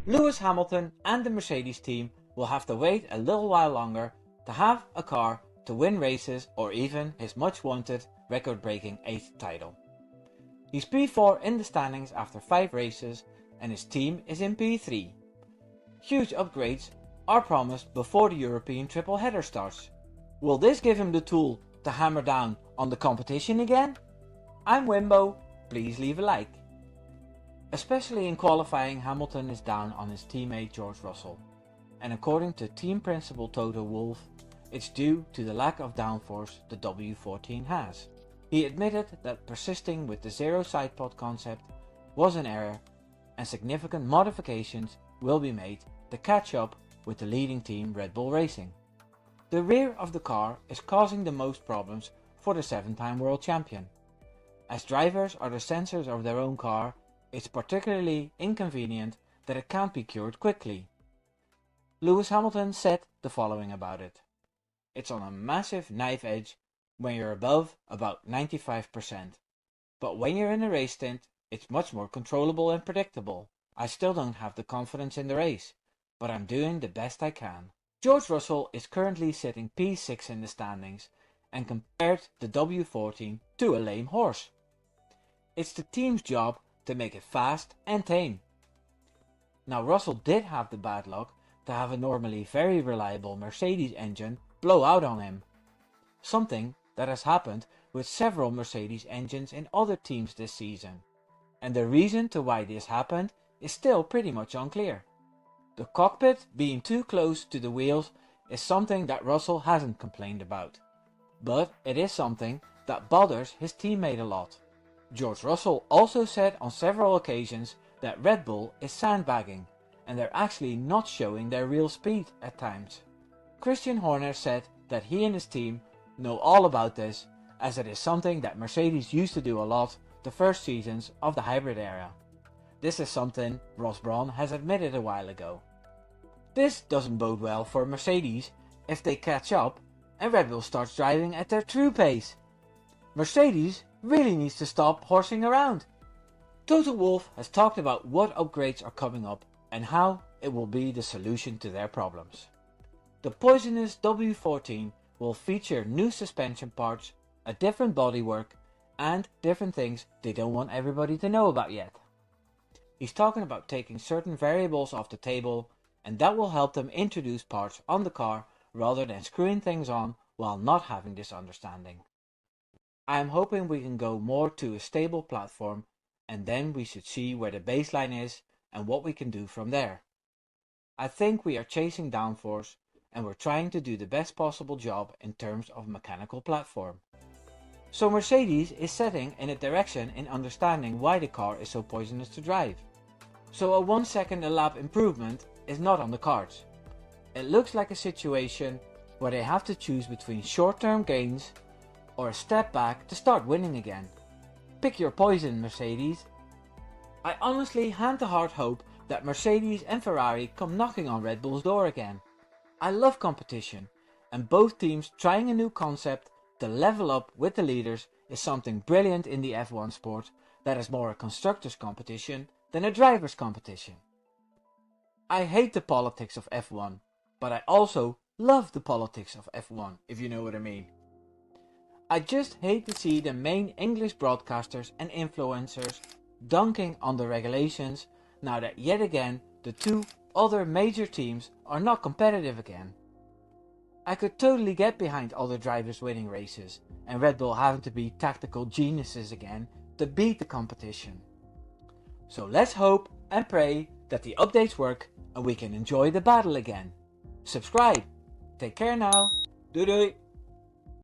Lewis Hamilton and the Mercedes team will have to wait a little while longer to have a car to win races or even his much wanted record-breaking 8th title. He's P4 in the standings after 5 races and his team is in P3. Huge upgrades are promised before the European triple header starts. Will this give him the tool to hammer down on the competition again? I'm Wimbo, please leave a like. Especially in qualifying, Hamilton is down on his teammate George Russell, and according to team principal Toto Wolff, it's due to the lack of downforce the W14 has. He admitted that persisting with the zero side pod concept was an error and significant modifications will be made to catch up with the leading team Red Bull Racing. The rear of the car is causing the most problems for the 7-time world champion. As drivers are the sensors of their own car, it's particularly inconvenient that it can't be cured quickly. Lewis Hamilton said the following about it. It's on a massive knife edge when you're above about 95%. But when you're in a race stint, it's much more controllable and predictable. I still don't have the confidence in the race, but I'm doing the best I can. George Russell is currently sitting P6 in the standings and compared the W14 to a lame horse. It's the team's job to make it fast and tame. Now Russell did have the bad luck to have a normally very reliable Mercedes engine blow out on him. Something that has happened with several Mercedes engines in other teams this season. And the reason to why this happened is still pretty much unclear. The cockpit being too close to the wheels is something that Russell hasn't complained about. But it is something that bothers his teammate a lot. George Russell also said on several occasions that Red Bull is sandbagging and they're actually not showing their real speed at times. Christian Horner said that he and his team know all about this, as it is something that Mercedes used to do a lot the first seasons of the hybrid era. This is something Ross Brawn has admitted a while ago. This doesn't bode well for Mercedes if they catch up and Red Bull starts driving at their true pace. Mercedes really needs to stop horsing around. Toto Wolff has talked about what upgrades are coming up and how it will be the solution to their problems. The poisonous W14 will feature new suspension parts, a different bodywork, and different things they don't want everybody to know about yet. He's talking about taking certain variables off the table, and that will help them introduce parts on the car rather than screwing things on while not having this understanding. I am hoping we can go more to a stable platform, and then we should see where the baseline is and what we can do from there. I think we are chasing downforce and we're trying to do the best possible job in terms of mechanical platform. So Mercedes is setting in a direction in understanding why the car is so poisonous to drive. So a 1 second a lap improvement is not on the cards. It looks like a situation where they have to choose between short-term gains or a step back to start winning again. Pick your poison, Mercedes. I honestly hand to heart hope that Mercedes and Ferrari come knocking on Red Bull's door again. I love competition, and both teams trying a new concept to level up with the leaders is something brilliant in the F1 sport that is more a constructors competition than a drivers competition. I hate the politics of F1, but I also love the politics of F1, if you know what I mean. I just hate to see the main English broadcasters and influencers dunking on the regulations now that yet again the two other major teams are not competitive again. I could totally get behind other drivers winning races and Red Bull having to be tactical geniuses again to beat the competition. So let's hope and pray that the updates work and we can enjoy the battle again. Subscribe. Take care now. Doei doei.